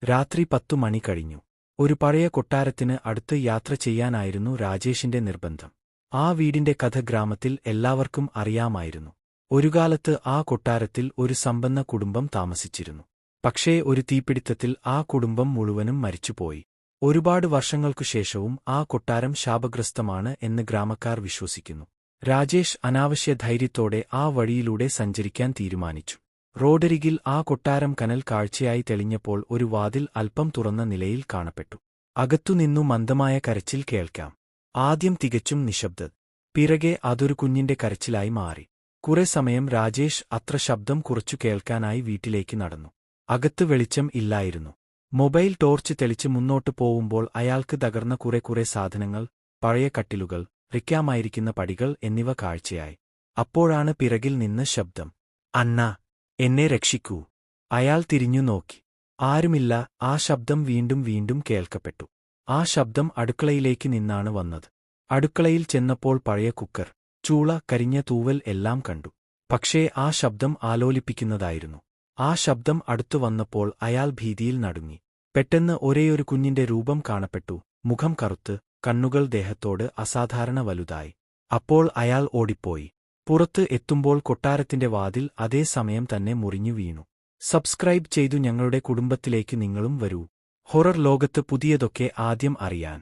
രാത്രി 10 മണി കഴിഞ്ഞു. ഒരു പഴയ കൊട്ടാരത്തിന് അടുത്ത് യാത്ര ചെയ്യാനായിരുന്നു രാജേഷിന്റെ നിർബന്ധം. ആ വീടിന്റെ കഥ ഗ്രാമത്തിൽ എല്ലാവർക്കും അറിയാമായിരുന്നു. ഒരുകാലത്ത് ആ കൊട്ടാരത്തിൽ ഒരു സമ്പന്ന കുടുംബം താമസിച്ചിരുന്നു. പക്ഷേ ഒരു തീപിടിത്തത്തിൽ ആ കുടുംബം മുഴുവനും മരിച്ചുപോയി. ഒരുപാട് വർഷങ്ങൾക്കുശേഷവും ആ കൊട്ടാരം ശാപഗ്രസ്തമാണ് എന്ന് ഗ്രാമക്കാർ വിശ്വസിക്കുന്നു. രാജേഷ് അനാവശ്യ ധൈര്യത്തോടെ ആ വഴിയിലൂടെ സഞ്ചരിക്കാൻ തീരുമാനിച്ചു. റോഡരികിൽ ആ കൊട്ടാരം കനൽ കാഴ്ചയായി തെളിഞ്ഞപ്പോൾ ഒരു വാതിൽ അല്പം തുറന്ന നിലയിൽ കാണപ്പെട്ടു. അകത്തുനിന്നു മന്ദമായ കരച്ചിൽ കേൾക്കാം. ആദ്യം തികച്ചും നിശബ്ദത. പിറകെ അതൊരു കുഞ്ഞിന്റെ കരച്ചിലായി മാറി. കുറെ സമയം രാജേഷ് അത്ര ശബ്ദം കുറച്ചു കേൾക്കാനായി വീട്ടിലേക്ക് നടന്നു. അകത്ത് വെളിച്ചം ഇല്ലായിരുന്നു. മൊബൈൽ ടോർച്ച് തെളിച്ച് മുന്നോട്ടു പോവുമ്പോൾ അയാൾക്ക് തകർന്ന കുറെ സാധനങ്ങൾ, പഴയ കട്ടിലുകൾ, റിക്കാമായിരിക്കുന്ന പടികൾ എന്നിവ കാഴ്ചയായി. അപ്പോഴാണ് പിറകിൽ നിന്ന് ശബ്ദം. അണ്ണാ, എന്നെ രക്ഷിക്കൂ. അയാൾ തിരിഞ്ഞു നോക്കി. ആരുമില്ല. ആ ശബ്ദം വീണ്ടും കേൾക്കപ്പെട്ടു. ആ ശബ്ദം അടുക്കളയിലേക്ക് നിന്നാണ് വന്നത്. അടുക്കളയിൽ ചെന്നപ്പോൾ പഴയ കുക്കർ, ചൂള, കരിഞ്ഞ തൂവൽ എല്ലാം കണ്ടു. പക്ഷേ ആ ശബ്ദം ആലോലിപ്പിക്കുന്നതായിരുന്നു. ആ ശബ്ദം അടുത്തു വന്നപ്പോൾ അയാൾ ഭീതിയിൽ നടുങ്ങി. പെട്ടെന്ന് ഒരേയൊരു കുഞ്ഞിന്റെ രൂപം കാണപ്പെട്ടു. മുഖം കറുത്ത്, കണ്ണുകൾ ദേഹത്തോട് അസാധാരണ വലുതായി. അപ്പോൾ അയാൾ ഓടിപ്പോയി. പുറത്ത് എത്തുമ്പോൾ കൊട്ടാരത്തിന്റെ വാതിൽ അതേ സമയം തന്നെ മുറിഞ്ഞു വീണു. സബ്സ്ക്രൈബ് ചെയ്തു ഞങ്ങളുടെ കുടുംബത്തിലേക്ക് നിങ്ങളും വരൂ. ഹൊറർ ലോകത്ത് പുതിയതൊക്കെ ആദ്യം അറിയാൻ.